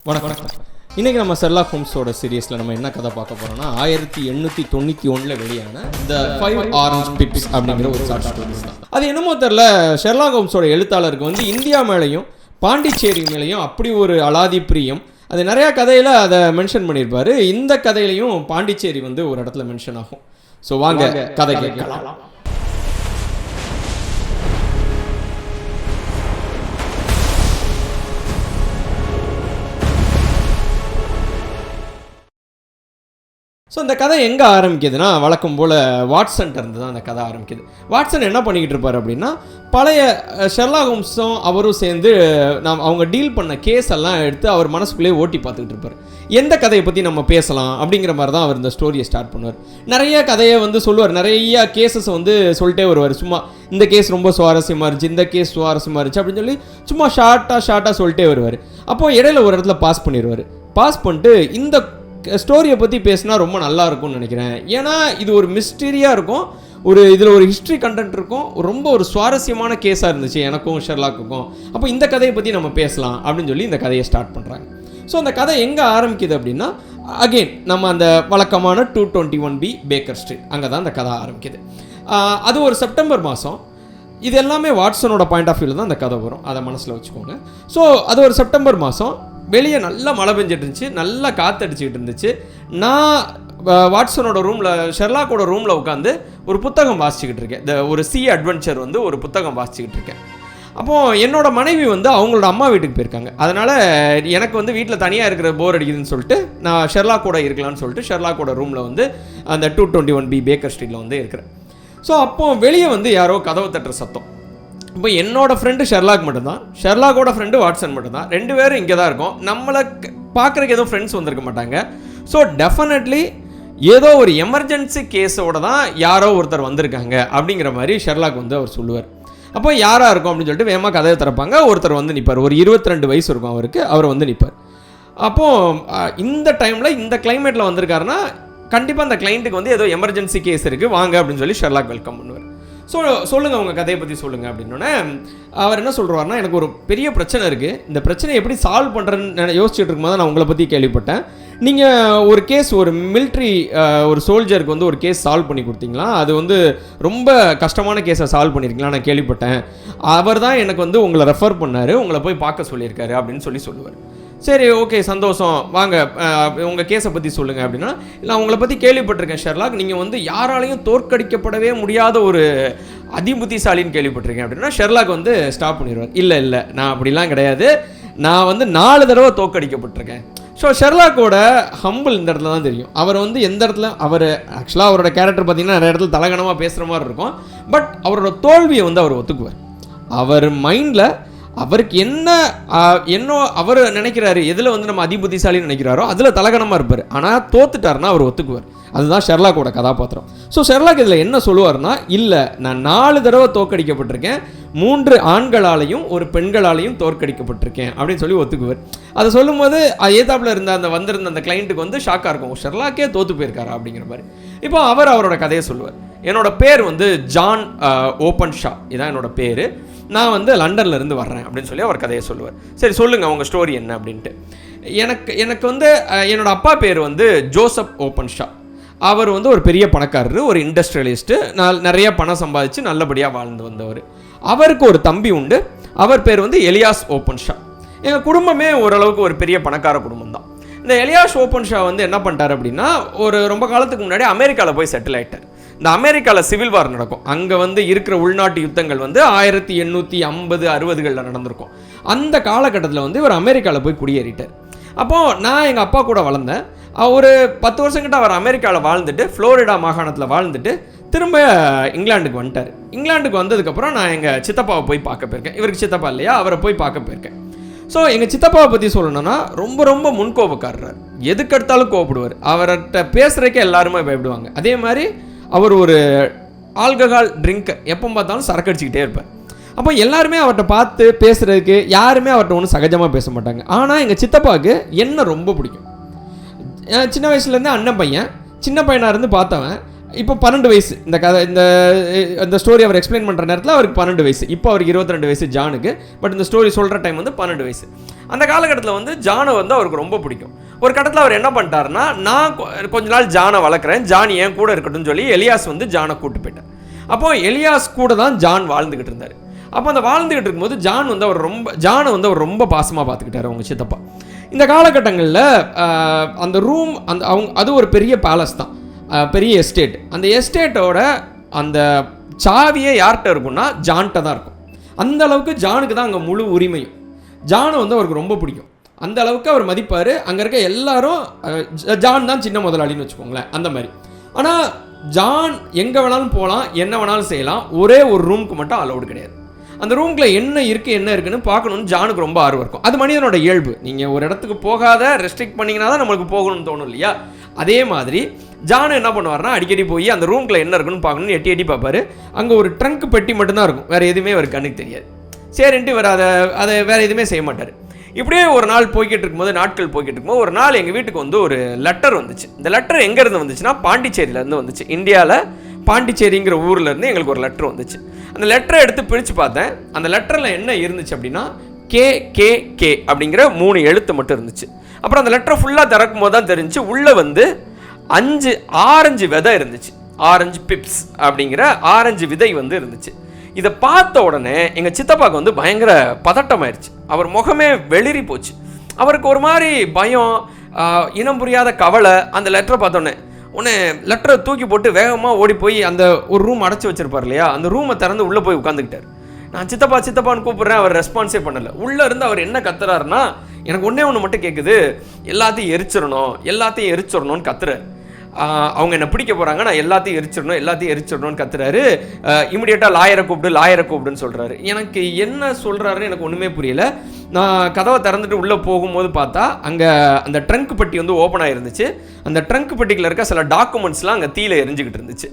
வணக்கம். இன்றைக்கி நம்ம ஷெர்லாக் ஹோம்ஸோட சீரியஸில் நம்ம என்ன கதை பார்க்க போகிறோம்னா 1891 வெளியான இந்த 5 ஆரஞ்ச் பிப்ஸ் அப்படிங்கிற ஒரு ஷார்ட் ஸ்டோரிஸ் தான். அது என்னமோ தெரில, ஷெர்லாக் ஹோம்ஸோட எழுத்தாளருக்கு வந்து இந்தியா மேலேயும் பாண்டிச்சேரி மேலேயும் அப்படி ஒரு அலாதி பிரியம். அது நிறையா கதையில் அதை மென்ஷன் பண்ணியிருப்பார். இந்த கதையிலையும் பாண்டிச்சேரி வந்து ஒரு இடத்துல மென்ஷன் ஆகும். ஸோ வாங்க கதை கேட்கலாம். ஸோ இந்த கதை எங்கே ஆரம்பிக்குதுன்னா, வழக்கம் போல் வாட்சன்ட்ட இருந்து தான் அந்த கதை ஆரம்பிக்குது. வாட்சன் என்ன பண்ணிக்கிட்டு இருப்பார் அப்படின்னா, பழைய ஷெர்லாக் ஹோம்ஸும் அவரும் சேர்ந்து அவங்க டீல் பண்ண கேஸ் எல்லாம் எடுத்து அவர் மனசுக்குள்ளேயே ஓட்டி பார்த்துக்கிட்டு இருப்பார். எந்த கதையை பற்றி நம்ம பேசலாம் அப்படிங்கிற மாதிரி தான் அவர் இந்த ஸ்டோரியை ஸ்டார்ட் பண்ணுவார். நிறைய கதையை வந்து சொல்லுவார், நிறைய கேசஸ் வந்து சொல்லிட்டே வருவார். சும்மா இந்த கேஸ் ரொம்ப சுவாரஸ்யமாக இருந்துச்சு, இந்த கேஸ் சுவாரஸ்யமாக இருந்துச்சு அப்படின்னு சொல்லி சும்மா ஷார்ட்டாக சொல்லிட்டே வருவார். அப்போது இடையில ஒரு இடத்துல பாஸ் பண்ணிடுவார். பாஸ் பண்ணிட்டு இந்த ஸ்டோரியை பற்றி பேசினா ரொம்ப நல்லா இருக்கும்னு நினைக்கிறேன். ஏன்னா இது ஒரு மிஸ்டீரியாக இருக்கும், இதில் ஒரு ஹிஸ்ட்ரி கண்டென்ட் இருக்கும், ரொம்ப ஒரு சுவாரஸ்யமான கேஸாக இருந்துச்சு எனக்கும் ஷெர்லாக்குக்கும். அப்போ இந்த கதையை பற்றி நம்ம பேசலாம் அப்படின்னு சொல்லி இந்த கதையை ஸ்டார்ட் பண்ணுறாங்க. ஸோ அந்த கதை எங்கே ஆரம்பிக்குது அப்படின்னா, அகெயின் நம்ம அந்த வழக்கமான 221B பேக்கர் ஸ்ட்ரீட், அங்கே தான் அந்த கதை ஆரம்பிக்குது. அது ஒரு செப்டம்பர் மாதம். இது எல்லாமே வாட்சனோட பாயிண்ட் ஆஃப் வியூவில் தான் அந்த கதை வரும், அதை மனசில் வச்சுக்கோங்க. ஸோ அது ஒரு செப்டம்பர் மாதம். வெளியே நல்லா மழை பெஞ்சிட்டு இருந்துச்சு, நல்லா காற்றடிச்சிக்கிட்டு இருந்துச்சு. நான் வாட்சனோட ரூமில், ஷெர்லாக்கோட ரூமில் உட்காந்து ஒரு புத்தகம் வாசிச்சுக்கிட்டு இருக்கேன். ஒரு சி அட்வென்ச்சர் வந்து ஒரு புத்தகம் வாசிச்சுக்கிட்டு இருக்கேன். அப்போது என்னோடய மனைவி வந்து அவங்களோட அம்மா வீட்டுக்கு போயிருக்காங்க. அதனால் எனக்கு வந்து வீட்டில் தனியாக இருக்கிற போர் அடிக்குதுன்னு சொல்லிட்டு நான் ஷெர்லாக்கோட இருக்கலாம்னு சொல்லிட்டு ஷெர்லாக்கோட ரூமில் வந்து அந்த 221B பேக்கர் ஸ்ட்ரீட்டில் வந்து இருக்கிறேன். ஸோ அப்போது வெளியே வந்து யாரோ கதவு தட்டுற சத்தம். இப்போ என்னோடய ஃப்ரெண்டு ஷெர்லாக் மட்டும்தான், ஷெர்லாக்கோட ஃப்ரெண்டு வாட்சன் மட்டும்தான், ரெண்டு பேரும் இங்கே தான் இருக்கோம். நம்மளை பார்க்குறதுக்கு எதுவும் ஃப்ரெண்ட்ஸ் வந்திருக்க மாட்டாங்க. ஸோ டெஃபினெட்லி ஏதோ ஒரு எமர்ஜென்சி கேஸோடு தான் யாரோ ஒருத்தர் வந்திருக்காங்க அப்படிங்கிற மாதிரி ஷெர்லாக் வந்து அவர் சொல்லுவார். அப்போ யாராக இருக்கும் அப்படின்னு சொல்லிட்டு வேகமாக கதையை திறப்பாங்க. ஒருத்தர் வந்து நிற்பார், ஒரு 22 வயசு இருக்கும் அவருக்கு, அவர் வந்து நிற்பார். அப்போது இந்த டைமில் இந்த கிளைமேட்டில் வந்திருக்காருன்னா கண்டிப்பாக அந்த கிளைண்ட்டுக்கு வந்து ஏதோ எமர்ஜென்சி கேஸ் இருக்குது, வாங்க அப்படின்னு சொல்லி ஷெர்லாக் வெல்கம் பண்ணுவார். ஸோ சொல்லுங்கள், உங்கள் கதையை பற்றி சொல்லுங்கள் அப்படின்னோடனே அவர் என்ன சொல்கிறாருன்னா, எனக்கு ஒரு பெரிய பிரச்சனை இருக்குது, இந்த பிரச்சனையை எப்படி சால்வ் பண்ணுறேன்னு யோசிச்சுட்டு இருக்கும்போது நான் உங்களை பற்றி கேள்விப்பட்டேன். நீங்கள் ஒரு கேஸ், ஒரு மிலிட்ரி ஒரு சோல்ஜருக்கு வந்து ஒரு கேஸ் சால்வ் பண்ணி கொடுத்தீங்களா, அது வந்து ரொம்ப கஷ்டமான கேஸை சால்வ் பண்ணியிருக்கீங்களா நான் கேள்விப்பட்டேன். அவர் தான் எனக்கு வந்து உங்களை ரெஃபர் பண்ணார், உங்களை போய் பார்க்க சொல்லியிருக்காரு அப்படின்னு சொல்லுவார். சரி, ஓகே, சந்தோஷம், வாங்க உங்கள் கேஸை பற்றி சொல்லுங்கள் அப்படின்னா, இல்லை உங்களை பற்றி கேள்விப்பட்டிருக்கேன் ஷெர்லாக், நீங்கள் வந்து யாராலையும் தோற்கடிக்கப்படவே முடியாத ஒரு அதிபுத்திசாலின்னு கேள்விப்பட்டிருக்கேன் அப்படின்னா ஷெர்லாக் வந்து ஸ்டாப் பண்ணிடுவார். இல்லை நான் அப்படிலாம் கிடையாது, நான் வந்து 4 தடவை தோற்கடிக்கப்பட்டிருக்கேன். ஸோ ஷெர்லாக்கோட ஹம்பிள் இந்த இடத்துல தான் தெரியும். அவர் வந்து எந்த இடத்துல, அவர் ஆக்சுவலாக அவரோட கேரக்டர் பார்த்திங்கன்னா நிறைய இடத்துல தலகணமாக பேசுகிற மாதிரி இருக்கும். பட் அவரோட தோல்வியை வந்து அவர் ஒத்துக்குவார். அவர் மைண்டில் அவருக்கு என்ன அவர் நினைக்கிறாரு, எதில் வந்து நம்ம அதிபுத்திசாலின்னு நினைக்கிறாரோ அதில் தலகணமாக இருப்பார். ஆனால் தோத்துட்டாருன்னா அவர் ஒத்துக்குவார். அதுதான் ஷெர்லாக்கோட கதாபாத்திரம். ஸோ ஷெர்லாக் இதில் என்ன சொல்லுவார்னா, இல்லை நான் 4 தடவை தோற்கடிக்கப்பட்டிருக்கேன், 3 ஆண்களாலையும் ஒரு பெண்களாலையும் தோற்கடிக்கப்பட்டிருக்கேன் அப்படின்னு சொல்லி ஒத்துக்குவார். அதை சொல்லும்போது ஏதாப்பில் இருந்த வந்திருந்த அந்த கிளைண்ட்டுக்கு வந்து ஷாக்காக இருக்கும், ஷெர்லாக்கே தோற்று போயிருக்காரா அப்படிங்கிற மாதிரி. இப்போ அவரோட கதையை சொல்லுவார். என்னோட பேர் வந்து ஜான் ஓப்பன்ஷா, இதான் என்னோட பேர், நான் வந்து லண்டன்லேருந்து வர்றேன் அப்படின்னு சொல்லி அவர் கதையை சொல்லுவார். சரி சொல்லுங்கள் உங்கள் ஸ்டோரி என்ன அப்படின்ட்டு. எனக்கு வந்து என்னோடய அப்பா பேர் வந்து ஜோசப் ஓப்பன்ஷா. அவர் வந்து ஒரு பெரிய பணக்காரர், ஒரு இண்டஸ்ட்ரியலிஸ்ட்டு, நிறைய பணம் சம்பாதிச்சு நல்லபடியாக வாழ்ந்து வந்தவர். அவருக்கு ஒரு தம்பி உண்டு, அவர் பேர் வந்து எலியாஸ் ஓப்பன்ஷா. எங்கள் குடும்பமே ஓரளவுக்கு ஒரு பெரிய பணக்கார குடும்பம் தான். இந்த எலியாஸ் ஓப்பன்ஷா வந்து என்ன பண்ணிட்டார் அப்படின்னா, ரொம்ப காலத்துக்கு முன்னாடி அமெரிக்காவில் போய் செட்டில் ஆகிட்டார். இந்த அமெரிக்காவில் சிவில் வார் நடக்கும், அங்கே வந்து இருக்கிற உள்நாட்டு யுத்தங்கள் வந்து 1850-60களில் நடந்திருக்கும். அந்த காலகட்டத்தில் வந்து இவர் அமெரிக்காவில் போய் குடியேறிட்டார். அப்போது நான் எங்கள் அப்பா கூட வளர்ந்தேன். ஒரு 10 வருஷங்கிட்ட அவர் அமெரிக்காவில் வாழ்ந்துட்டு, ஃப்ளோரிடா மாகாணத்தில் வாழ்ந்துட்டு திரும்ப இங்கிலாந்துக்கு வந்துட்டார். இங்கிலாந்துக்கு வந்ததுக்கப்புறம் நான் எங்கள் சித்தப்பாவை போய் பார்க்க போயிருக்கேன். இவருக்கு சித்தப்பா இல்லையா, அவரை போய் பார்க்க போயிருக்கேன். ஸோ எங்கள் சித்தப்பாவை பற்றி சொல்லணும்னா ரொம்ப முன்கோபக்காரர், எதுக்கெடுத்தாலும் கோபப்படுவார். அவர்கிட்ட பேசுகிறதுக்கே எல்லாருமே பயப்படுவாங்க. அதே மாதிரி அவர் ஒரு ஆல்கஹால் ட்ரிங்கர், எப்போ பார்த்தாலும் சரக்கு அடிச்சுக்கிட்டே இருப்பார். அப்போ எல்லாருமே அவர்கிட்ட பார்த்து பேசுகிறதுக்கு யாருமே அவர்கிட்ட ஒன்றும் சகஜமாக பேச மாட்டாங்க. ஆனால் எங்கள் சித்தப்பாவுக்கு என்ன ரொம்ப பிடிக்கும், சின்ன வயசுலேருந்தே அண்ணன் பையன், சின்ன பையனாக இருந்து பார்த்தவன், இப்போ 12 வயசு. இந்த கதை இந்த ஸ்டோரி அவர் எக்ஸ்பிளைன் பண்ணுற நேரத்தில் அவருக்கு 12 வயசு. இப்போ அவருக்கு 22 வயசு ஜானுக்கு. பட் இந்த ஸ்டோரி சொல்கிற டைம் வந்து 12 வயசு. அந்த காலகட்டத்தில் வந்து ஜானை வந்து அவருக்கு ரொம்ப பிடிக்கும். ஒரு கட்டத்தில் அவர் என்ன பண்ணிட்டாருன்னா, நான் கொஞ்ச நாள் ஜானை வளர்க்குறேன், ஜான் ஏன் கூட இருக்கட்டும்னு சொல்லி எலியாஸ் வந்து ஜானை கூப்பிட்டு போயிட்டார். அப்போ எலியாஸ் கூட தான் ஜான் வாழ்ந்துக்கிட்டு இருந்தார். அப்போ அந்த வாழ்ந்துக்கிட்டு இருக்கும்போது ஜானை வந்து அவர் ரொம்ப பாசமாக பார்த்துக்கிட்டாரு அவங்க சித்தப்பா. இந்த காலகட்டங்களில் அந்த ரூம் அது ஒரு பெரிய பேலஸ் தான், பெரிய எஸ்டேட். அந்த எஸ்டேட்டோட அந்த சாவியே யார்கிட்ட இருக்கும்னா ஜான்கிட்ட தான் இருக்கும். அந்த அளவுக்கு ஜானுக்கு தான் அங்கே முழு உரிமையும். ஜானை வந்து அவருக்கு ரொம்ப பிடிக்கும். அந்த அளவுக்கு அவர் மதிப்பார். அங்கே இருக்க எல்லாரும் ஜான் தான் சின்ன முதலாளின்னு வச்சுக்கோங்களேன், அந்த மாதிரி. ஆனால் ஜான் எங்கே வேணாலும் போகலாம், என்ன வேணாலும் செய்யலாம். ஒரே ஒரு ரூமுக்கு மட்டும் அலௌடு கிடையாது. அந்த ரூமில் என்ன இருக்குன்னு பார்க்கணுன்னு ஜானுக்கு ரொம்ப ஆர்வம் இருக்கும். அது மனிதனோட இயல்பு. நீங்கள் ஒரு இடத்துக்கு போகாத ரெஸ்ட்ரிக்ட் பண்ணிங்கன்னா தான் நம்மளுக்கு போகணும்னு தோணும் இல்லையா? அதே மாதிரி ஜானு என்ன பண்ணுவார்னா, அடிக்கடி போய் அந்த ரூமில் என்ன இருக்குன்னு பார்க்கணும்னு எட்டி பார்ப்பார். அங்கே ஒரு ட்ரங்க் பெட்டி மட்டும்தான் இருக்கும், வேறு எதுவுமே அவர் கண்ணுக்கு தெரியாது. சரின்ட்டு இவர் அதை வேறு எதுவுமே செய்ய மாட்டார். இப்படியே ஒரு நாள் நாட்கள் போய்கிட்டு இருக்கும்போது ஒரு நாள் எங்கள் வீட்டுக்கு வந்து ஒரு லெட்டர் வந்துச்சு. இந்த லெட்டர் எங்கேருந்து வந்துச்சுன்னா பாண்டிச்சேரியிலேருந்து வந்துச்சு. இந்தியாவில் பாண்டிச்சேரிங்கிற ஊர்லேருந்து எங்களுக்கு ஒரு லெட்டர் வந்துச்சு. அந்த லெட்டரை எடுத்து பிரித்து பார்த்தேன். அந்த லெட்டரில் என்ன இருந்துச்சு அப்படின்னா, KKK அப்படிங்கிற 3 எழுத்து மட்டும் இருந்துச்சு. அப்புறம் அந்த லெட்டரை ஃபுல்லாக திறக்கும் போது தான் தெரிஞ்சு உள்ளே வந்து 5 ஆரஞ்சு விதை இருந்துச்சு. ஆரஞ்சு பிப்ஸ் அப்படிங்கிற ஆரஞ்சு விதை வந்து இருந்துச்சு. இதை பார்த்த உடனே எங்கள் சித்தப்பாவுக்கு வந்து பயங்கர பதட்டமாயிருச்சு. அவர் முகமே வெளிரி போச்சு. அவருக்கு ஒரு மாதிரி பயம், இனம் புரியாத கவலை. அந்த லெட்டரை பார்த்தோன்னே லெட்டரை தூக்கி போட்டு வேகமாக ஓடி போய் அந்த ஒரு ரூம் அடைச்சி வச்சிருப்பார் இல்லையா, அந்த ரூமை திறந்து உள்ளே போய் உட்காந்துக்கிட்டார். நான் சித்தப்பான்னு கூப்பிட்றேன், அவர் ரெஸ்பான்ஸே பண்ணலை. உள்ளே இருந்து அவர் என்ன கத்துறாருன்னா, எனக்கு ஒன்று மட்டும் கேட்குது, எல்லாத்தையும் எரிச்சிடணும்னு கத்துறாரு. அவங்க என்ன பிடிக்க போகிறாங்க, நான் எல்லாத்தையும் எரிச்சிடணும்னு கத்துறாரு. இமிடியேட்டாக லாயரை கூப்பிடுன்னு சொல்கிறாரு. எனக்கு என்ன சொல்கிறாருன்னு எனக்கு ஒன்றுமே புரியல. நான் கதவை திறந்துட்டு உள்ளே போகும்போது பார்த்தா அங்கே அந்த ட்ரங்க் பெட்டி வந்து ஓப்பன் ஆகிருந்துச்சு. அந்த ட்ரங்க் பெட்டிக்குள்ள இருக்க சில டாக்குமெண்ட்ஸ்லாம் அங்கே தீயில எரிஞ்சுக்கிட்டு இருந்துச்சு.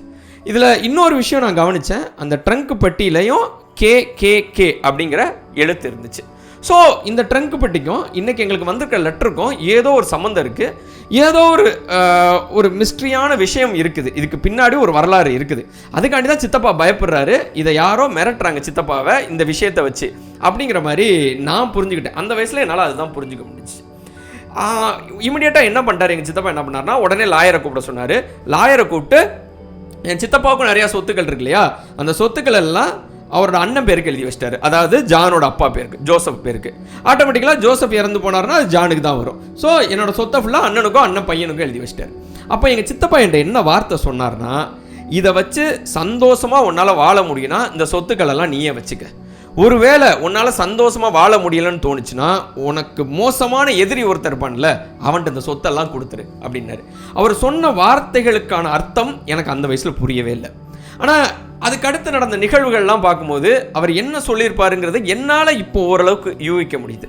இதில் இன்னொரு விஷயம் நான் கவனித்தேன். அந்த ட்ரங்க் பெட்டியிலையும் KKK அப்படிங்கிற எழுத்து இருந்துச்சு. ஸோ இந்த ட்ரங்க் பெட்டிக்கும் இன்றைக்கி எங்களுக்கு வந்திருக்க லெட்டருக்கும் ஏதோ ஒரு சம்மந்தம் இருக்குது. ஏதோ ஒரு மிஸ்ட்ரியான விஷயம் இருக்குது. இதுக்கு பின்னாடி ஒரு வரலாறு இருக்குது. அதுக்காண்டி தான் சித்தப்பா பயப்படுறாரு. இதை யாரோ மிரட்டுறாங்க சித்தப்பாவை இந்த விஷயத்தை வச்சு அப்படிங்கிற மாதிரி நான் புரிஞ்சுக்கிட்டேன். அந்த வயசில் என்னால் அதுதான் புரிஞ்சுக்க முடிஞ்சிச்சு. இமிடியேட்டாக என்ன பண்ணிட்டார் எங்கள் சித்தப்பா, என்ன பண்ணார்னா உடனே லாயரை கூப்பிட சொன்னார். லாயரை கூப்பிட்டு, என் சித்தப்பாவுக்கும் நிறையா சொத்துக்கள் இருக்கு இல்லையா, அந்த சொத்துக்கள் எல்லாம் அவரோட அண்ணன் பேருக்கு எழுதி வச்சிட்டாரு. அதாவது ஜானோட அப்பா பேருக்கு, ஜோசப் பேருக்கு. ஆட்டோமேட்டிக்கலாக ஜோசப் இறந்து போனார்னா அது ஜானுக்கு தான் வரும். ஸோ என்னோட சொத்தை ஃபுல்லாக அண்ணன் பையனுக்கும் எழுதி வச்சிட்டாரு. அப்போ எங்கள் சித்தப்பா என்கிட்ட என்ன வார்த்தை சொன்னார்னா, இதை வச்சு சந்தோஷமாக உன்னால் வாழ முடியும்னா இந்த சொத்துக்கள் எல்லாம் நீயே வச்சுக்க. ஒருவேளை உன்னால் சந்தோஷமாக வாழ முடியலன்னு தோணுச்சுன்னா உனக்கு மோசமான எதிரி ஒருத்தர் இருப்பான்ல, அவன்கிட்ட இந்த சொத்தெல்லாம் கொடுத்துரு அப்படின்னாரு. அவர் சொன்ன வார்த்தைகளுக்கான அர்த்தம் எனக்கு அந்த வயசில் புரியவே இல்லை. ஆனால் அதுக்கடுத்து நடந்த நிகழ்வுகள்லாம் பார்க்கும்போது அவர் என்ன சொல்லியிருப்பாருங்கிறது என்னால் இப்போ ஓரளவுக்கு யூகிக்க முடியுது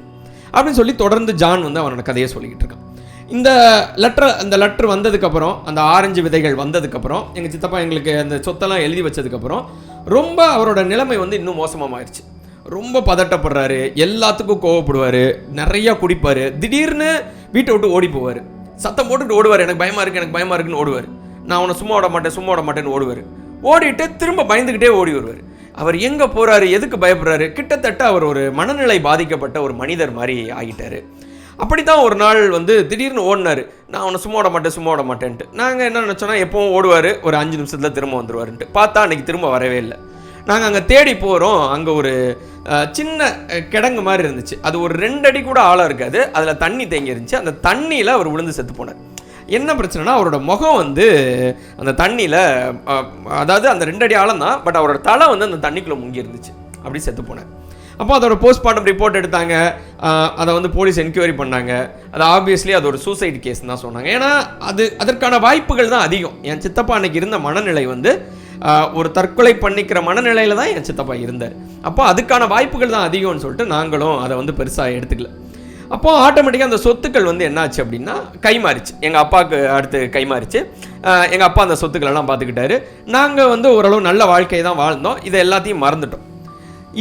அப்படின்னு சொல்லி தொடர்ந்து ஜான் வந்து அவனோட கதையை சொல்லிக்கிட்டு இருக்கான். இந்த லெட்டர் வந்ததுக்கப்புறம், அந்த ஆரஞ்சு விதைகள் வந்ததுக்கப்புறம், எங்கள் சித்தப்பா எங்களுக்கு அந்த சொத்தெல்லாம் எழுதி வச்சதுக்கப்புறம் ரொம்ப அவரோட நிலைமை வந்து இன்னும் மோசமாகிடுச்சு. ரொம்ப பதட்டப்படுறாரு, எல்லாத்துக்கும் கோவப்படுவார், நிறையா குடிப்பார், திடீர்னு வீட்டை விட்டு ஓடி போவார், சத்தம் போட்டுட்டு ஓடுவார். எனக்கு பயமாக இருக்குன்னு ஓடுவார். நான் அவனை சும்மா விட மாட்டேன்னு ஓடுவார். ஓடிட்டு திரும்ப பயந்துக்கிட்டே ஓடி வருவார். அவர் எங்கே போகிறாரு, எதுக்கு பயப்படுறாரு, கிட்டத்தட்ட அவர் ஒரு மனநிலை பாதிக்கப்பட்ட ஒரு மனிதர் மாதிரி ஆகிட்டார். அப்படி தான் ஒரு நாள் வந்து திடீர்னு ஓடினார். நான் அவனை சும்மா விட மாட்டேன்ட்டு. நாங்கள் என்ன நினச்சோன்னா, எப்போவும் ஓடுவார், ஒரு 5 நிமிஷத்தில் திரும்ப வந்துடுவாருன்ட்டு. பார்த்தா அன்றைக்கி திரும்ப வரவே இல்லை. நாங்கள் அங்கே தேடி போகிறோம். அங்கே ஒரு சின்ன கிடங்கு மாதிரி இருந்துச்சு. அது ஒரு 2 அடி கூட ஆழம் இருக்காது. அதில் தண்ணி தேங்கி இருந்துச்சு. அந்த தண்ணியில் அவர் விழுந்து செத்து போனார். என்ன பிரச்சனைனா, அவரோட முகம் வந்து அந்த தண்ணியில், அதாவது அந்த 2 அடி ஆழம் தான், பட் அவரோட தலை வந்து அந்த தண்ணிக்குள்ளே முங்கி இருந்துச்சு. அப்படி செத்து போனார். அப்போ அதோட போஸ்ட்மார்ட்டம் ரிப்போர்ட் எடுத்தாங்க. அதை வந்து போலீஸ் என்கொயரி பண்ணாங்க. அது ஆப்வியஸ்லி அது ஒரு சூசைட் கேஸ் தான் சொன்னாங்க. ஏன்னா அதற்கான வாய்ப்புகள் தான் அதிகம். என் சித்தப்பா அன்னைக்கு இருந்த மனநிலை வந்து ஒரு தற்கொலை பண்ணிக்கிற மனநிலையில் தான் என் சித்தப்பா இருந்தார். அப்போ அதுக்கான வாய்ப்புகள் தான் அதிகம்னு சொல்லிட்டு நாங்களும் அதை வந்து பெருசாக எடுத்துக்கல. அப்போது ஆட்டோமேட்டிக்காக அந்த சொத்துக்கள் வந்து என்னாச்சு அப்படின்னா கைமாறிச்சு. எங்கள் அப்பாவுக்கு அடுத்து கைமாறிச்சு. எங்கள் அப்பா அந்த சொத்துக்களெல்லாம் பார்த்துக்கிட்டாரு. நாங்கள் வந்து ஓரளவு நல்ல வாழ்க்கையை தான் வாழ்ந்தோம். இதை எல்லாத்தையும் மறந்துட்டோம்.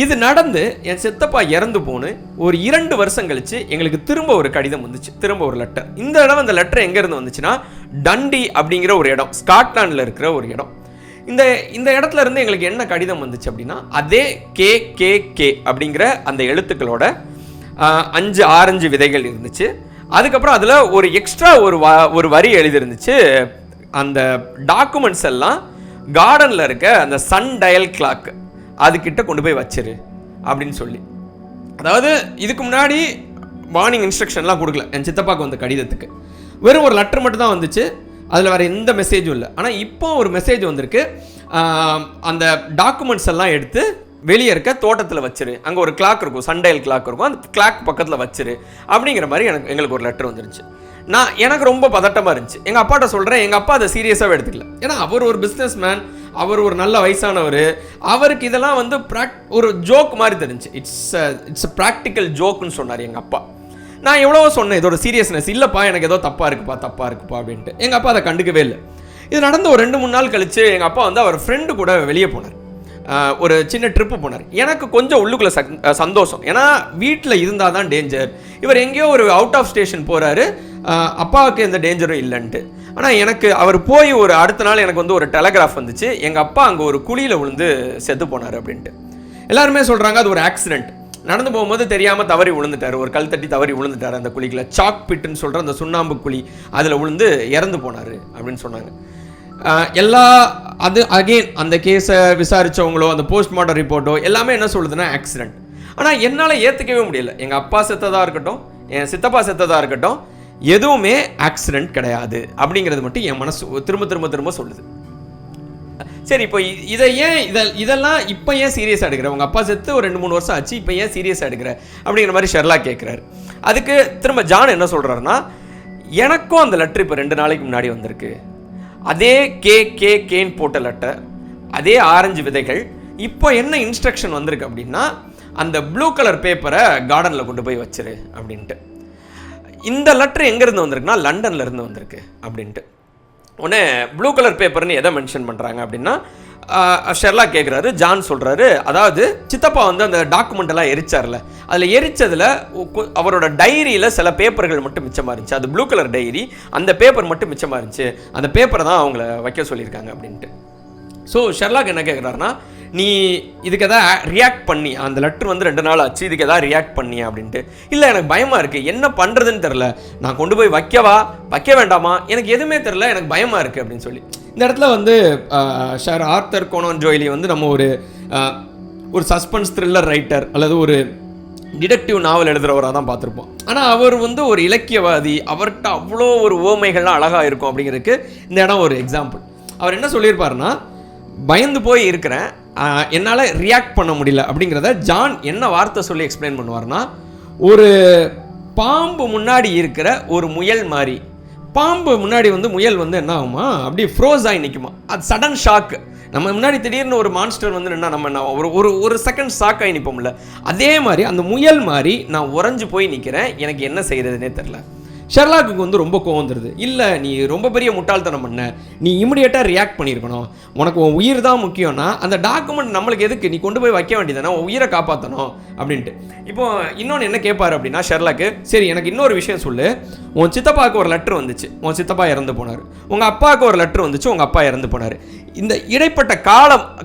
இது நடந்து என் சித்தப்பா இறந்து போன்னு ஒரு 2 வருஷம் கழிச்சு எங்களுக்கு திரும்ப ஒரு கடிதம் வந்துச்சு, திரும்ப ஒரு லெட்டர். இந்த இடம் அந்த லெட்டர் எங்கேருந்து வந்துச்சுன்னா டண்டி அப்படிங்கிற ஒரு இடம், ஸ்காட்லாண்டில் இருக்கிற ஒரு இடம். இந்த இடத்துல இருந்து எங்களுக்கு என்ன கடிதம் வந்துச்சு அப்படின்னா, அதே KKK அப்படிங்கிற அந்த எழுத்துக்களோட 5 ஆரஞ்சு விதைகள் இருந்துச்சு. அதுக்கப்புறம் அதில் ஒரு எக்ஸ்ட்ரா ஒரு வரி எழுதிருந்துச்சு, அந்த டாக்குமெண்ட்ஸ் எல்லாம் கார்டனில் இருக்க அந்த சன் டயல் கிளாக் அதுக்கிட்ட கொண்டு போய் வச்சிரு அப்படின்னு சொல்லி. அதாவது இதுக்கு முன்னாடி வார்னிங் இன்ஸ்ட்ரக்ஷன்லாம் கொடுக்கல என் சித்தப்பாவுக்கு வந்த கடிதத்துக்கு. வெறும் ஒரு லெட்டர் மட்டும் தான் வந்துச்சு, அதில் வேறு எந்த மெசேஜும் இல்லை. ஆனால் இப்போ ஒரு மெசேஜ் வந்திருக்கு, அந்த டாக்குமெண்ட்ஸ் எல்லாம் எடுத்து வெளியே இருக்க தோட்டத்தில் வச்சிரு, அங்கே ஒரு கிளாக் இருக்கும், சன்டைல் கிளாக் இருக்கும், அந்த கிளாக் பக்கத்தில் வச்சிரு அப்படிங்கிற மாதிரி எங்களுக்கு ஒரு லெட்டர் வந்துருச்சு. எனக்கு ரொம்ப பதட்டமாக இருந்துச்சு. எங்கள் அப்பாட்ட சொல்கிறேன், எங்கள் அப்பா அதை சீரியஸாகவே எடுத்துக்கல. ஏன்னா அவர் ஒரு பிஸ்னஸ் மேன், அவர் ஒரு நல்ல வயசானவர், அவருக்கு இதெல்லாம் வந்து ஒரு ஜோக் மாதிரி தெரிஞ்சு. இட்ஸ் ப்ராக்டிக்கல் ஜோக்குன்னு சொன்னார் எங்கள் அப்பா. நான் எவ்வளவோ சொன்னேன் இதோட சீரியஸ்னஸ், இல்லைப்பா எனக்கு ஏதோ தப்பாக இருக்குப்பா அப்படின்ட்டு. எங்கள் அப்பா அதை கண்டுக்கவே இல்லை. இது நடந்து ஒரு 2-3 நாள் கழிச்சு எங்கள் அப்பா வந்து அவர் ஃப்ரெண்டு கூட வெளியே போனார், ஒரு சின்ன ட்ரிப்பு போனார். எனக்கு கொஞ்சம் உள்ளுக்குள்ளே சந்தோஷம், ஏன்னா வீட்டில் இருந்தால் தான் டேஞ்சர், இவர் எங்கேயோ ஒரு அவுட் ஆஃப் ஸ்டேஷன் போகிறாரு, அப்பாவுக்கு எந்த டேஞ்சரும் இல்லைன்ட்டு. ஆனால் எனக்கு அவர் போய் ஒரு அடுத்த நாள் எனக்கு வந்து ஒரு டெலகிராஃப் வந்துச்சு, எங்கள் அப்பா அங்கே ஒரு குழியில் விழுந்து செத்து போனார் அப்படின்ட்டு. எல்லாருமே சொல்கிறாங்க அது ஒரு ஆக்சிடென்ட், நடந்து போகும்போது தெரியாமல் தவறி விழுந்துட்டார், ஒரு கல் தட்டி தவறி விழுந்துட்டார் அந்த குழிக்குள்ள, சாக் பிட்டுன்னு சொல்கிற அந்த சுண்ணாம்பு குழி, அதில் விழுந்து இறந்து போனார் அப்படின்னு சொன்னாங்க. அது அகெயின் அந்த கேஸை விசாரித்தவங்களோ அந்த போஸ்ட்மார்ட்டம் ரிப்போர்ட்டோ எல்லாமே என்ன சொல்லுதுன்னா ஆக்சிடென்ட். ஆனால் என்னால் ஏற்றுக்கவே முடியல, எங்கள் அப்பா செத்ததாக இருக்கட்டும், என் சித்தப்பா செத்ததாக இருக்கட்டும், எதுவுமே ஆக்சிடென்ட் கிடையாது அப்படிங்கிறது மட்டும் என் மனசு திரும்ப திரும்ப திரும்ப சொல்லுது. சரி, இப்போ இதெல்லாம் இப்போ ஏன் சீரியஸாக எடுக்கிற, உங்கள் அப்பா செத்து ஒரு 2-3 வருஷம் ஆச்சு, இப்போ ஏன் சீரியஸாக எடுக்கிற அப்படிங்கிற மாதிரி ஷெர்லாக் கேட்குறாரு. அதுக்கு திரும்ப ஜான் என்ன சொல்கிறாருன்னா, எனக்கும் அந்த லெட்டர் இப்போ 2 நாளைக்கு முன்னாடி வந்திருக்கு, அதே KKKன்னு போட்ட லெட்டர், அதே ஆரஞ்சு விதைகள். இப்போ என்ன இன்ஸ்ட்ரக்ஷன் வந்திருக்கு அப்படின்னா, அந்த ப்ளூ கலர் பேப்பரை கார்டனில் கொண்டு போய் வச்சிரு அப்படின்ட்டு. இந்த லெட்டர் எங்கேருந்து வந்திருக்குன்னா லண்டனில் இருந்து வந்திருக்கு அப்படின்ட்டு. உடனே ப்ளூ கலர் பேப்பர்னு எதை மென்ஷன் பண்ணுறாங்க அப்படின்னா, ஷெர்லாக் கேட்குறாரு, ஜான் சொல்கிறாரு, அதாவது சித்தப்பா வந்து அந்த டாக்குமெண்ட் எல்லாம் எரிச்சார்ல, அதில் எரிச்சதில் அவரோட டைரியில் சில பேப்பர்கள் மட்டும் மிச்சமாக இருந்துச்சு, அது ப்ளூ கலர் டைரி, அந்த பேப்பர் மட்டும் மிச்சமாக இருந்துச்சு, அந்த பேப்பரை தான் அவங்கள வைக்க சொல்லியிருக்காங்க அப்படின்ட்டு. ஸோ ஷெர்லாக் என்ன கேட்குறாருன்னா, நீ இதுக்கு எதாவது ரியாக்ட் பண்ணி, அந்த லெட்டர் வந்து 2 நாள் ஆச்சு, இதுக்கு எதாவது ரியாக்ட் பண்ணி அப்படின்ட்டு. இல்லை எனக்கு பயமாக இருக்குது, என்ன பண்ணுறதுன்னு தெரில, நான் கொண்டு போய் வைக்கவா வைக்க வேண்டாமா எனக்கு எதுவுமே தெரில, எனக்கு பயமாக இருக்குது அப்படின்னு சொல்லி. இந்த இடத்துல வந்து ஷர் ஆர்தர் கோனான் டோய்லி வந்து நம்ம ஒரு சஸ்பென்ஸ் த்ரில்லர் ரைட்டர் அல்லது ஒரு டிடெக்டிவ் நாவல் எழுதுகிறவராக தான் பார்த்துருப்போம். ஆனால் அவர் வந்து ஒரு இலக்கியவாதி, அவர்கிட்ட அவ்வளோ ஒரு ஓமைகள்லாம் அழகாக இருக்கும் அப்படிங்கிறதுக்கு இந்த இடம் ஒரு எக்ஸாம்பிள். அவர் என்ன சொல்லியிருப்பாருன்னா, பயந்து போய் இருக்கிறேன், என்னால் ரியாக்ட் பண்ண முடியல அப்படிங்கிறத ஜான் என்ன வார்த்தை சொல்லி எக்ஸ்பிளைன் பண்ணுவார்னா, ஒரு பாம்பு முன்னாடி இருக்கிற ஒரு முயல் மாதிரி. பாம்பு முன்னாடி வந்து முயல் வந்து என்ன ஆகுமா, அப்படியே ஃப்ரோஸ் ஆகி நிற்குமா, அது சடன் ஷாக்கு. நம்ம முன்னாடி திடீர்னு ஒரு மான்ஸ்டர் வந்து என்ன நம்ம ஒரு செகண்ட் ஷாக் ஆகி நிற்போம்ல, அதே மாதிரி அந்த முயல் மாதிரி நான் உறைஞ்சு போய் நிற்கிறேன், எனக்கு என்ன செய்கிறதுனே தெரில. ஷெர்லாக்கு வந்து ரொம்ப கோவம் வந்துடுது. இல்லை, நீ ரொம்ப பெரிய முட்டாள்தனம் பண்ண, நீ இமிடியேட்டாக ரியாக்ட் பண்ணியிருக்கணும், உனக்கு உன் உயிர் தான் முக்கியம்னா அந்த டாக்குமெண்ட் நம்மளுக்கு எதுக்கு, நீ கொண்டு போய் வைக்க வேண்டியதானே, உன் உயிரை காப்பாற்றணும் அப்படின்ட்டு. இப்போ இன்னொன்று என்ன கேட்பார் அப்படின்னா ஷெர்லாக்கு, சரி எனக்கு இன்னொரு விஷயம் சொல்லு, உன் சித்தப்பாவுக்கு ஒரு லெட்டர் வந்துச்சு, உன் சித்தப்பா இறந்து போனார், உங்கள் அப்பாவுக்கு ஒரு லெட்டர் வந்துச்சு, உங்கள் அப்பா இறந்து போனார், இந்த இடைப்பட்ட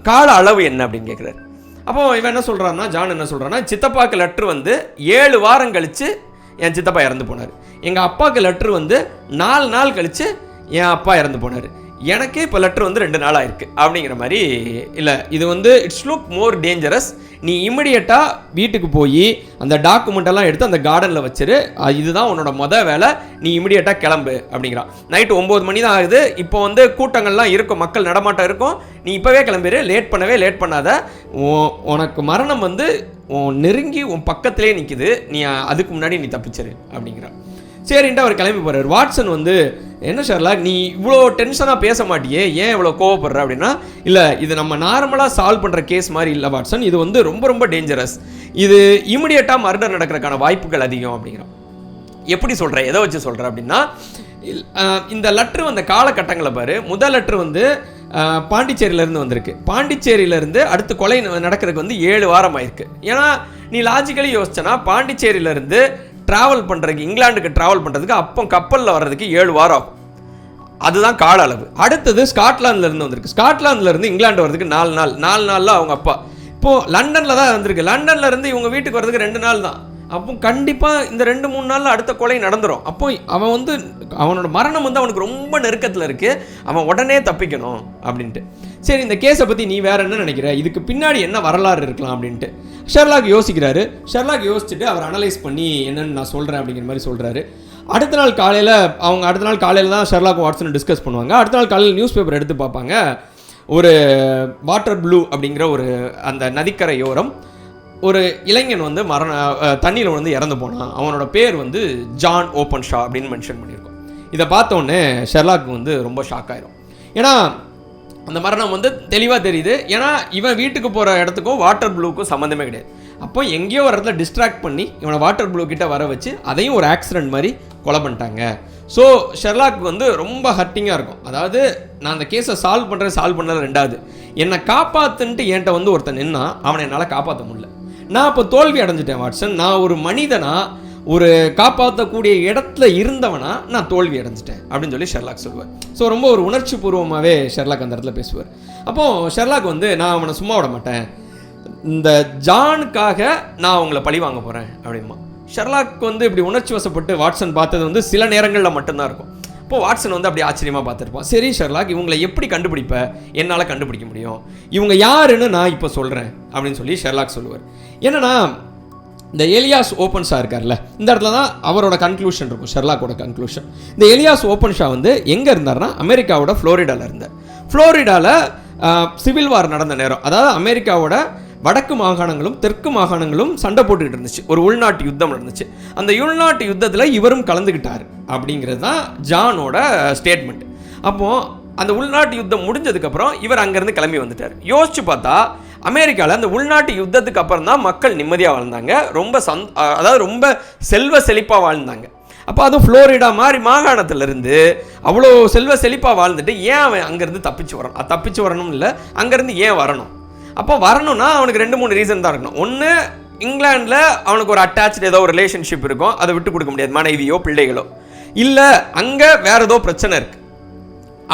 கால அளவு என்ன அப்படின்னு கேட்குறாரு. அப்போ இவன் என்ன சொல்கிறான்னா, ஜான் என்ன சொல்கிறான்னா, சித்தப்பாவுக்கு லெட்டர் வந்து 7 வாரம் கழித்து என் சித்தப்பா இறந்து போனார், எங்கள் அப்பாவுக்கு லெட்ரு வந்து 4 நாள் கழித்து என் அப்பா இறந்து போனார், எனக்கே இப்போ லெட்ரு வந்து 2 நாள் ஆயிருக்கு அப்படிங்கிற மாதிரி. இல்லை, இது வந்து இட்ஸ் லுக் மோர் டேஞ்சரஸ், நீ இமிடியேட்டாக வீட்டுக்கு போய் அந்த டாக்குமெண்ட்டெல்லாம் எடுத்து அந்த கார்டனில் வச்சிரு, இதுதான் உன்னோட வேலை, நீ இமிடியேட்டாக கிளம்பு அப்படிங்கிறான். நைட்டு 9 மணி தான் ஆகுது, இப்போ வந்து கூட்டங்கள்லாம் இருக்கும், மக்கள் நடமாட்டம் இருக்கும், நீ இப்போவே கிளம்பிடு, லேட் பண்ணாத, உனக்கு மரணம் வந்து நெருங்கி உன் பக்கத்திலே நிற்கிது, நீ அதுக்கு முன்னாடி நீ தப்பிச்சிரு அப்படிங்கிறான். சரின்ட்டு அவர் கிளம்பி போகிறார். வாட்சன் வந்து, என்ன ஷெர்லாக் நீ இவ்வளோ டென்ஷனாக பேச மாட்டியே, ஏன் இவ்வளோ கோவப்படுற அப்படின்னா, இல்லை இது நம்ம நார்மலாக சால்வ் பண்ணுற கேஸ் மாதிரி இல்லை வாட்சன், இது வந்து ரொம்ப ரொம்ப டேஞ்சரஸ், இது இமிடியேட்டாக மர்டர் நடக்கிறதுக்கான வாய்ப்புகள் அதிகம் அப்படிங்கிறான். எப்படி சொல்கிற, எதை வச்சு சொல்கிற அப்படின்னா, இந்த லெட்ரு வந்த காலகட்டங்களை பாரு. முதல் லெட்ரு வந்து பாண்டிச்சேரியிலேருந்து வந்திருக்கு. பாண்டிச்சேரியிலேருந்து அடுத்து கொலை நடக்கிறதுக்கு வந்து 7 வாரம் ஆயிருக்கு. ஏன்னா நீ லாஜிக்கலி யோசிச்சனா பாண்டிச்சேரியிலேருந்து ட்ராவல் பண்ணுறதுக்கு, இங்கிலாந்துக்கு ட்ராவல் பண்ணுறதுக்கு அப்போ கப்பலில் வர்றதுக்கு 7 வாரம் ஆகும். அதுதான் கால அளவு. அடுத்தது ஸ்காட்லாந்துலேருந்து வந்திருக்கு. ஸ்காட்லாந்துலேருந்து இங்கிலாந்து வர்றதுக்கு 4 நாளில் அவங்க அப்பா. இப்போது லண்டனில் தான் வந்திருக்கு. லண்டன்லேருந்து இவங்க வீட்டுக்கு வர்றதுக்கு 2 நாள் தான். அப்போ கண்டிப்பாக இந்த 2-3 நாளில் அடுத்த கொலை நடந்துடும். அப்போ அவன் வந்து அவனோட மரணம் வந்து அவனுக்கு ரொம்ப நெருக்கத்தில் இருக்குது, அவன் உடனே தப்பிக்கணும் அப்படின்ட்டு. சரி, இந்த கேஸை பற்றி நீ வேறு என்ன நினைக்கிற, இதுக்கு பின்னாடி என்ன வரலாறு இருக்கலாம் அப்படின்ட்டு ஷெர்லாக் யோசிக்கிறாரு. ஷெர்லாக் யோசிச்சுட்டு அவர் அனலைஸ் பண்ணி என்னென்னு நான் சொல்கிறேன் அப்படிங்கிற மாதிரி சொல்கிறாரு. அடுத்த நாள் காலையில் தான் ஷெர்லாக் வாட்சன் டிஸ்கஸ் பண்ணுவாங்க. அடுத்த நாள் காலையில் நியூஸ் பேப்பர் எடுத்து பார்ப்பாங்க. ஒரு வாட்டர் ப்ளூ அப்படிங்கிற ஒரு அந்த நதிக்கரையோரம் ஒரு இளைஞன் வந்து தண்ணியில் வந்து இறந்து போனான். அவனோட பேர் வந்து ஜான் ஓப்பன்ஷா அப்படின்னு மென்ஷன் பண்ணியிருக்கோம். இதை பார்த்தோன்னே ஷெர்லாக் வந்து ரொம்ப ஷாக் ஆயிரும். ஏன்னா அந்த மரணம் வந்து தெளிவாக தெரியுது. ஏன்னா இவன் வீட்டுக்கு போகிற இடத்துக்கும் வாட்டர் ப்ளூக்கும் சம்மந்தமே கிடையாது. அப்போ எங்கேயோ ஒரு இடத்துல டிஸ்ட்ராக்ட் பண்ணி இவனை வாட்டர் ப்ளூ கிட்ட வர வச்சு அதையும் ஒரு ஆக்சிடென்ட் மாதிரி கொலை பண்ணிட்டாங்க. ஸோ ஷெர்லாக் வந்து ரொம்ப ஹர்ட்டிங்காக இருக்கும். அதாவது நான் அந்த கேஸை சால்வ் பண்ணல. 2வது, என்னை காப்பாற்றுன்ட்டு என்கிட்ட வந்து ஒருத்தன் நின்னா அவனை என்னால் காப்பாற்ற முடியல. நான் இப்போ தோல்வி அடைஞ்சிட்டேன் வாட்சன். நான் ஒரு மனிதனா, ஒரு காப்பாற்றக்கூடிய இடத்துல இருந்தவனா நான் தோல்வி அடைஞ்சிட்டேன் அப்படின்னு சொல்லி ஷெர்லாக் சொல்லுவார். ஸோ ரொம்ப ஒரு உணர்ச்சி பூர்வமாகவே ஷெர்லாக் அந்த இடத்துல பேசுவார். அப்போது ஷெர்லாக் வந்து நான் அவனை சும்மா விட மாட்டேன், இந்த ஜானுக்காக நான் அவங்கள பழி வாங்க போகிறேன் அப்படிமா. ஷெர்லாக் வந்து இப்படி உணர்ச்சி வசப்பட்டு வாட்சன் பார்த்தது வந்து சில நேரங்களில் மட்டும்தான் இருக்கும். இப்போது வாட்சன் வந்து அப்படி ஆச்சரியமாக பார்த்துருப்பான். சரி ஷெர்லாக், இவங்களை எப்படி கண்டுபிடிப்ப? என்னால் கண்டுபிடிக்க முடியும், இவங்க யாருன்னு நான் இப்போ சொல்கிறேன் அப்படின்னு சொல்லி ஷெர்லாக் சொல்லுவார். என்னன்னா இந்த எலியாஸ் ஓப்பன்ஷா இருக்கார்ல, இந்த இடத்துல தான் அவரோட கன்க்ளூஷன் இருக்கும், ஷெர்லாக்கோட கன்க்ளூஷன். இந்த எலியாஸ் ஓப்பன்ஷா வந்து எங்கே இருந்தார்னா அமெரிக்காவோட ஃப்ளோரிடாவில் இருந்தார். ஃப்ளோரிடாவில் சிவில் வார் நடந்த நேரம், அதாவது அமெரிக்காவோட வடக்கு மாகாணங்களும் தெற்கு மாகாணங்களும் சண்டை போட்டுக்கிட்டு இருந்துச்சு, ஒரு உள்நாட்டு யுத்தம் நடந்துச்சு. அந்த உள்நாட்டு யுத்தத்தில் இவரும் கலந்துக்கிட்டார் அப்படிங்கிறது தான் ஜானோட ஸ்டேட்மெண்ட். அப்போது அந்த உள்நாட்டு யுத்தம் முடிஞ்சதுக்கப்புறம் இவர் அங்கேருந்து கிளம்பி வந்துட்டார். யோசிச்சு பார்த்தா அமெரிக்காவில் அந்த உள்நாட்டு யுத்தத்துக்கு அப்புறம் தான் மக்கள் நிம்மதியாக வாழ்ந்தாங்க, அதாவது ரொம்ப செல்வ செழிப்பாக வாழ்ந்தாங்க. அப்போ அதுவும் ஃப்ளோரிடா மாதிரி மாகாணத்திலிருந்து அவ்வளோ செல்வ செழிப்பாக வாழ்ந்துட்டு ஏன் அவன் அங்கேருந்து தப்பிச்சு வரணும் இல்லை, அங்கேருந்து ஏன் வரணும்? அப்போ வரணும்னா அவனுக்கு 2-3 ரீசன் தான் இருக்கணும். ஒன்று, இங்கிலாண்டில் அவனுக்கு ஒரு அட்டாச்சு ஏதோ ஒரு ரிலேஷன்ஷிப் இருக்கும், அதை விட்டு கொடுக்க முடியாது, மனைவியோ பிள்ளைகளோ. இல்லை அங்கே வேறு ஏதோ பிரச்சனை இருக்குது,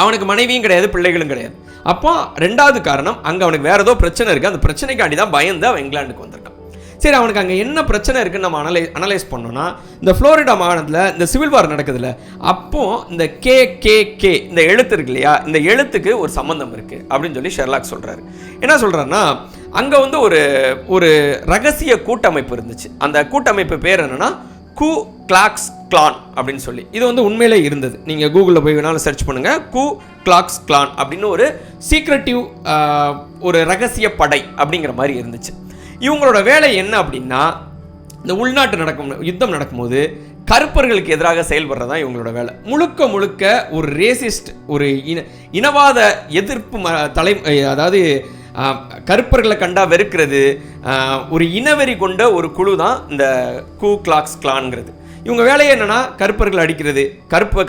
அவனுக்கு மனைவியும் கிடையாது பிள்ளைகளும் கிடையாது. அப்போ 2வது காரணம், அங்கே அவனுக்கு வேறு ஏதோ பிரச்சனை இருக்குது, அந்த பிரச்சனைக்காண்டி தான் பயந்து அவன் இங்கிலாந்துக்கு வந்திருக்கான். சரி, அவனுக்கு அங்கே என்ன பிரச்சனை இருக்குன்னு நம்ம அனலைஸ் பண்ணோன்னா, இந்த ஃப்ளோரிடா மாகாணத்தில் இந்த சிவில் வார் நடக்குதுல்ல, அப்போது இந்த KKK இந்த எழுத்து இருக்கு இல்லையா, இந்த எழுத்துக்கு ஒரு சம்மந்தம் இருக்குது அப்படின்னு சொல்லி ஷெர்லாக் சொல்கிறாரு. என்ன சொல்கிறாருன்னா, அங்கே வந்து ஒரு ரகசிய கூட்டமைப்பு இருந்துச்சு. அந்த கூட்டமைப்பு பேர் என்னென்னா கூ கிளாக்ஸ் கிளான் அப்படின்னு சொல்லி. இது வந்து உண்மையிலே இருந்தது. நீங்கள் கூகுளில் போய் வேணாலும் சர்ச் பண்ணுங்கள், கூ கிளாக்ஸ் கிளான் அப்படின்னு ஒரு சீக்ரெட்டிவ் ஒரு ரகசிய படை அப்படிங்கிற மாதிரி இருந்துச்சு. இவங்களோட வேலை என்ன அப்படின்னா, இந்த உள்நாட்டு யுத்தம் நடக்கும்போது கருப்பர்களுக்கு எதிராக செயல்படுறது தான் இவங்களோட வேலை. முழுக்க ஒரு ரேசிஸ்ட், ஒரு இனவாத எதிர்ப்பு அதாவது கருப்பர்களை கண்டா வெறுக்கிறது, ஒரு இனவெறி கொண்ட ஒரு குழு தான் இந்த கூ கிளாக்ஸ் கிளான்ங்கிறது. இவங்க வேலையை என்னன்னா, கருப்பர்கள் அடிக்கிறது,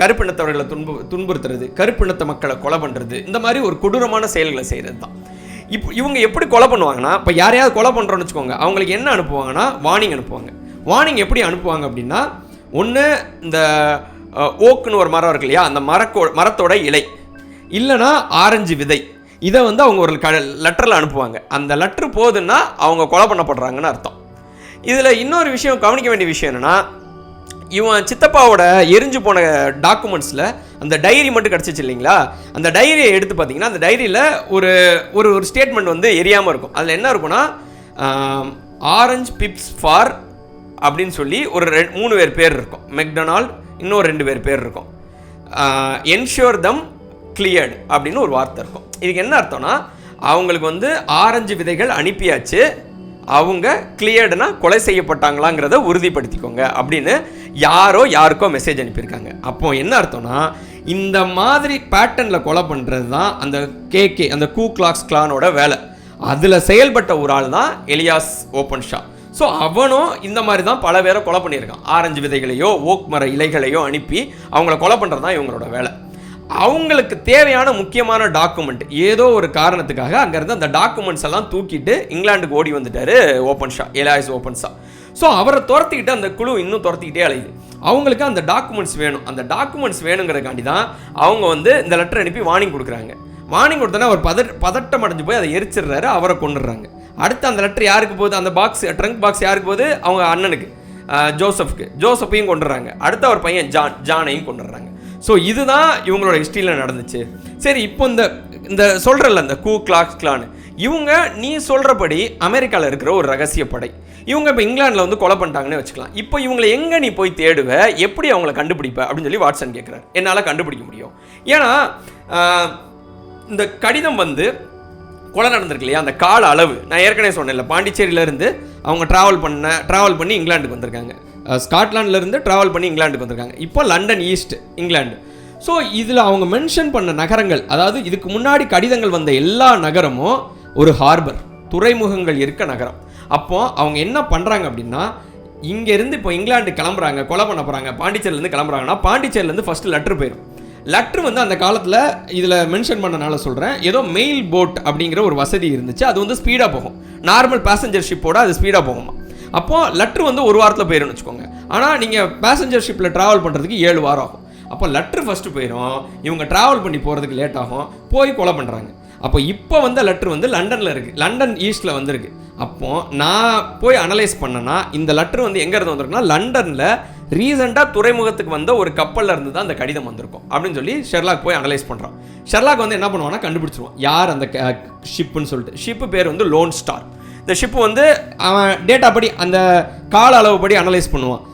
கருப்பினத்தவர்களை துன்புறுத்துறது, கருப்பினத்த மக்களை கொலை பண்ணுறது, இந்த மாதிரி ஒரு கொடூரமான செயல்களை செய்கிறது தான். இப்போ இவங்க எப்படி கொலை பண்ணுவாங்கன்னா, இப்போ யாரையாவது கொலை பண்ணுறோன்னு வச்சுக்கோங்க, அவங்களுக்கு என்ன அனுப்புவாங்கன்னா வார்னிங் அனுப்புவாங்க. வார்னிங் எப்படி அனுப்புவாங்க அப்படின்னா, ஒன்று இந்த ஓக்குன்னு ஒரு மரம் இருக்கு இல்லையா, அந்த மரத்தோட இலை, இல்லைனா ஆரஞ்சு விதை, இதை வந்து அவங்க ஒரு லெட்டரில் அனுப்புவாங்க. அந்த லெட்ரு போகுதுன்னா அவங்க கொலை பண்ணப்படுறாங்கன்னு அர்த்தம். இதில் இன்னொரு விஷயம், கவனிக்க வேண்டிய விஷயம் என்னென்னா, இவன் சித்தப்பாவோட எரிஞ்சு போன டாக்குமெண்ட்ஸில் அந்த டைரி மட்டும் கிடச்சிச்சு இல்லைங்களா, அந்த டைரியை எடுத்து பார்த்தீங்கன்னா அந்த டைரியில் ஒரு ஒரு ஸ்டேட்மெண்ட் வந்து எரியாமல் இருக்கும். அதில் என்ன இருக்குன்னா, ஆரஞ்ச் பிப்ஸ் ஃபார் அப்படின்னு சொல்லி ஒரு 3 பேர் இருக்கும், மெக்டொனால்ட், இன்னொரு 2 பேர் இருக்கும், என்ஷூர் தம் கிளியர்டு அப்படின்னு ஒரு வார்த்தை இருக்கும். இதுக்கு என்ன அர்த்தம்னா, அவங்களுக்கு வந்து ஆரஞ்சு விதைகள் அனுப்பியாச்சு, அவங்க கிளியர்டுனா கொலை செய்யப்பட்டாங்களாங்கிறத உறுதிப்படுத்திக்கோங்க அப்படின்னு யாருக்கோ மெசேஜ் அனுப்பியிருக்காங்க. அப்போ என்ன அர்த்தம்னா, இந்த மாதிரி பேட்டர்னில் கொலை பண்ணுறது தான் அந்த அந்த கூ கிளாக்ஸ் கிளானோட வேலை. அதில் செயல்பட்ட ஒரு ஆள் தான் எலியாஸ் ஓப்பன்ஷா. ஸோ அவனும் இந்த மாதிரி தான் பல பேரை கொலை பண்ணியிருக்கான். ஆரஞ்சு விதைகளையோ ஓக் மர இலைகளையோ அனுப்பி அவங்கள கொலை பண்ணுறது தான் இவங்களோட வேலை. அவங்களுக்கு தேவையான முக்கியமான டாக்குமெண்ட் ஏதோ ஒரு காரணத்துக்காக அங்கேருந்து அந்த டாக்குமெண்ட்ஸ் எல்லாம் தூக்கிட்டு இங்கிலாந்துக்கு ஓடி வந்துட்டார் ஓப்பன்ஷா, எலியாஸ் ஓப்பன்ஷா. ஸோ அவரை துரத்திக்கிட்டு அந்த குழு இன்னும் துரத்திக்கிட்டே அலையுது. அவங்களுக்கு அந்த டாக்குமெண்ட்ஸ் வேணும். அந்த டாக்குமெண்ட்ஸ் வேணுங்கிறதுக்காண்டி தான் அவங்க வந்து இந்த லெட்டர் அனுப்பி வார்னிங் கொடுக்குறாங்க. வார்னிங் கொடுத்தோன்னா அவர் பதட்டம் அடைஞ்சு போய் அதை எரிச்சிடுறாரு, அவரை கொண்டுடுறாங்க. அடுத்து அந்த லெட்டர் யாருக்கு போகுது, அந்த பாக்ஸ் ட்ரங்க் பாக்ஸ் யாருக்கு போகுது, அவங்க அண்ணனுக்கு ஜோசப்க்கு. ஜோசப்பையும் கொண்டுடுறாங்க. அடுத்து அவர் பையன் ஜானையும் கொண்டுடுறாங்க. ஸோ இதுதான் இவங்களோட ஹிஸ்ட்ரியில் நடந்துச்சு. சரி, இப்போ இந்த சொல்கிறல்ல இந்த கூ கிளாக்ஸ் கிளான், இவங்க நீ சொல்கிறபடி அமெரிக்காவில் இருக்கிற ஒரு ரகசிய படை. இவங்க இப்போ இங்கிலாண்டில் வந்து கொலை பண்ணிட்டாங்கன்னு வச்சுக்கலாம். இப்போ இவங்களை எங்கே நீ போய் தேடுவ, எப்படி அவங்கள கண்டுபிடிப்ப அப்படின்னு சொல்லி வாட்சன் கேட்குறாரு. என்னால் கண்டுபிடிக்க முடியும். ஏன்னா இந்த கடிதம் வந்து கொலை நடந்திருக்கு இல்லையா, அந்த கால அளவு நான் ஏற்கனவே சொன்னேன்ல, பாண்டிச்சேரியிலேருந்து அவங்க ட்ராவல் பண்ணி இங்கிலாந்துக்கு வந்திருக்காங்க. ஸ்காட்லாண்ட்லேருந்து ட்ராவல் பண்ணி இங்கிலாந்துக்கு வந்திருக்காங்க. இப்போ லண்டன் ஈஸ்ட் இங்கிலாந்து. ஸோ இதில் அவங்க மென்ஷன் பண்ண நகரங்கள், அதாவது இதுக்கு முன்னாடி கடிதங்கள் வந்த எல்லா நகரமும் ஒரு ஹார்பர், துறைமுகங்கள் இருக்க நகரம். அப்போது அவங்க என்ன பண்ணுறாங்க அப்படின்னா, இங்கேருந்து இப்போ இங்கிலாந்து கிளம்புறாங்க, கொலை பண்ண போகிறாங்க, பாண்டிச்சேரியிலேருந்து கிளம்புறாங்கன்னா பாண்டிச்சேரியிலேருந்து ஃபஸ்ட்டு லெட்ரு போயிடும். லெட்ரு வந்து அந்த காலத்தில் இதில் மென்ஷன் பண்ணனால சொல்கிறேன், ஏதோ மெயில் போட் அப்படிங்கிற ஒரு வசதி இருந்துச்சு. அது வந்து ஸ்பீடாக போகும், நார்மல் பேசஞ்சர் ஷிப்போட அது ஸ்பீடாக போகுமா. அப்போது லெட்ரு வந்து ஒரு வாரத்தில் போயிடும்னு வச்சுக்கோங்க. ஆனால் நீங்கள் பேசஞ்சர் ஷிப்பில் ட்ராவல் பண்ணுறதுக்கு 7 வாரம் ஆகும். அப்போ லெட்ரு ஃபஸ்ட்டு போயிடும், இவங்க ட்ராவல் பண்ணி போகிறதுக்கு லேட் ஆகும், போய் கொலை பண்ணுறாங்க. அப்போ இப்போ வந்த லெட்ரு வந்து லண்டனில் இருக்குது, லண்டன் ஈஸ்ட்டில் வந்திருக்கு. அப்போது நான் போய் அனலைஸ் பண்ணேன்னா இந்த லெட்ரு வந்து எங்கேருந்து வந்திருக்குன்னா, லண்டனில் ரீசெண்டாக துறைமுகத்துக்கு வந்த ஒரு கப்பலில் இருந்து தான் அந்த கடிதம் வந்திருக்கும் அப்படின்னு சொல்லி ஷெர்லாக் போய் அனலைஸ் பண்ணுறான். ஷெர்லாக் வந்து என்ன பண்ணுவான்னா, கண்டுபிடிச்சிருவான் யார் அந்த ஷிப்புன்னு சொல்லிட்டு. ஷிப்பு பேர் வந்து லோன் ஸ்டார். இந்த ஷிப்பு வந்து அவன் டேட்டா படி, அந்த கால அளவு படி அனலைஸ் பண்ணுவான்.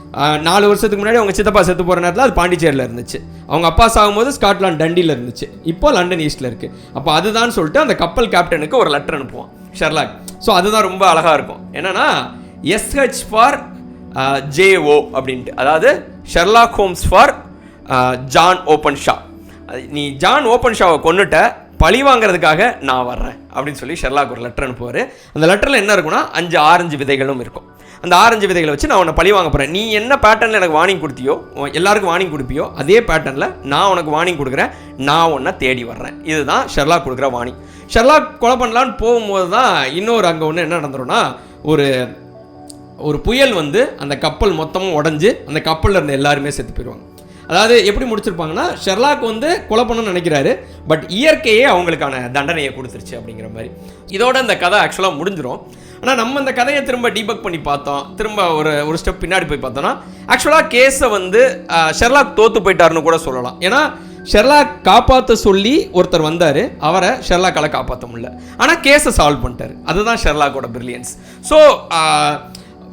4 வருஷத்துக்கு முன்னாடி அவங்க சித்தப்பா செத்து போகிற நேரத்தில் அது பாண்டிச்சேரியில் இருந்துச்சு, அவங்க அப்பா சாகும்போது ஸ்காட்லாண்ட் டண்டியில் இருந்துச்சு, இப்போ லண்டன் ஈஸ்ட்டில் இருக்குது. அப்போ அதுதான் சொல்லிட்டு அந்த கப்பல் கேப்டனுக்கு ஒரு லெட்டர் அனுப்புவான் ஷெர்லாக். ஸோ அதுதான் ரொம்ப அழகாக இருக்கும். என்னென்னா SH ஃபார் JO அப்படின்ட்டு, அதாவது ஷெர்லாக் ஹோம்ஸ் ஃபார் ஜான் ஓப்பன்ஷா. நீ ஜான் ஓப்பன்ஷாவை கொண்டுட்ட, பழி வாங்கிறதுக்காக நான் வர்றேன் அப்படின்னு சொல்லி ஷெர்லாக் ஒரு லெட்டர் அனுப்புவார். அந்த லெட்டரில் என்ன இருக்குன்னா 5 ஆரஞ்சு விதைகளும் இருக்கும். அந்த ஆரஞ்சு விதைகளை வச்சு நான் உன்னை பழி வாங்க போகிறேன். நீ என்ன பேட்டர்னில் எனக்கு வார்னிங் கொடுத்தியோ, எல்லாருக்கும் வார்னிங் கொடுப்பியோ, அதே பேட்டர்னில் நான் உனக்கு வார்னிங் கொடுக்குறேன், நான் உன்னை தேடி வர்றேன். இதுதான் ஷெர்லாக் கொடுக்குற வார்னிங். ஷெர்லாக் கொலை பண்ணலான்னு போகும்போது தான் இன்னொரு அங்கே ஒன்று என்ன நடந்துரும்னா, ஒரு புயல் வந்து அந்த கப்பல் மொத்தமும் உடஞ்சி அந்த கப்பலில் இருந்த எல்லாருமே செத்து போயிடுவாங்க. அதாவது எப்படி முடிச்சிருப்பாங்கன்னா, ஷெர்லாக் வந்து கொலை பண்ணணும்னு நினைக்கிறாரு, பட் இயற்கையே அவங்களுக்கான தண்டனையை கொடுத்துருச்சு அப்படிங்கிற மாதிரி. இதோட இந்த கதை ஆக்சுவலாக முடிஞ்சிடும். ஆனால் நம்ம இந்த கதையை திரும்ப டீபக் பண்ணி பார்த்தோம், திரும்ப ஒரு ஸ்டெப் பின்னாடி போய் பார்த்தோன்னா, ஆக்சுவலாக கேஸை வந்து ஷெர்லாக் தோற்று போயிட்டாருன்னு கூட சொல்லலாம். ஏன்னா ஷெர்லாக் காப்பாற்ற சொல்லி ஒருத்தர் வந்தார், அவரை ஷெர்லாக்கால் காப்பாற்ற முடியல, ஆனால் கேஸை சால்வ் பண்ணிட்டார். அதுதான் ஷெர்லாக்கோட பிரில்லியன்ஸ். ஸோ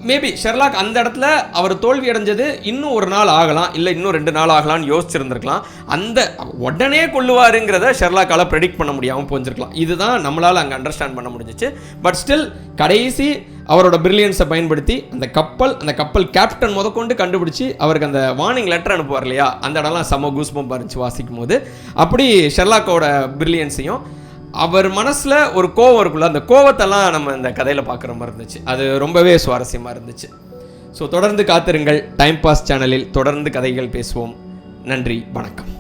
மேபி ஷெர்லாக் அந்த இடத்துல அவர் தோல்வி அடைஞ்சது இன்னும் 1 நாள் ஆகலாம், இல்லை இன்னும் 2 நாள் ஆகலாம்னு யோசிச்சிருந்துருக்கலாம். அந்த உடனே கொள்ளுவாருங்கிறத ஷெர்லாக்கால் ப்ரெடிக்ட் பண்ண முடியாமல் போஞ்சிருக்கலாம். இதுதான் நம்மளால் அங்கே அண்டர்ஸ்டாண்ட் பண்ண முடிஞ்சிச்சு. பட் ஸ்டில் கடைசி அவரோட பிரில்லியன்ஸை பயன்படுத்தி அந்த கப்பல் கேப்டன் முதற்கொண்டு கண்டுபிடிச்சி அவருக்கு அந்த வார்னிங் லெட்டர் அனுப்புவார் இல்லையா, அந்த இடம்லாம் செம கூஸ்பம்பாக இருந்துச்சு வாசிக்கும் போது. அப்படி ஷெர்லாக்கோட பிரில்லியன்ஸையும் அவர் மனசில் ஒரு கோவம் இருக்குல்ல, அந்த கோவத்தெல்லாம் நம்ம இந்த கதையில் பார்க்குற மாதிரி இருந்துச்சு. அது ரொம்பவே சுவாரஸ்யமாக இருந்துச்சு. ஸோ தொடர்ந்து காத்திருங்கள். டைம் பாஸ் சேனலில் தொடர்ந்து கதைகள் பேசுவோம். நன்றி, வணக்கம்.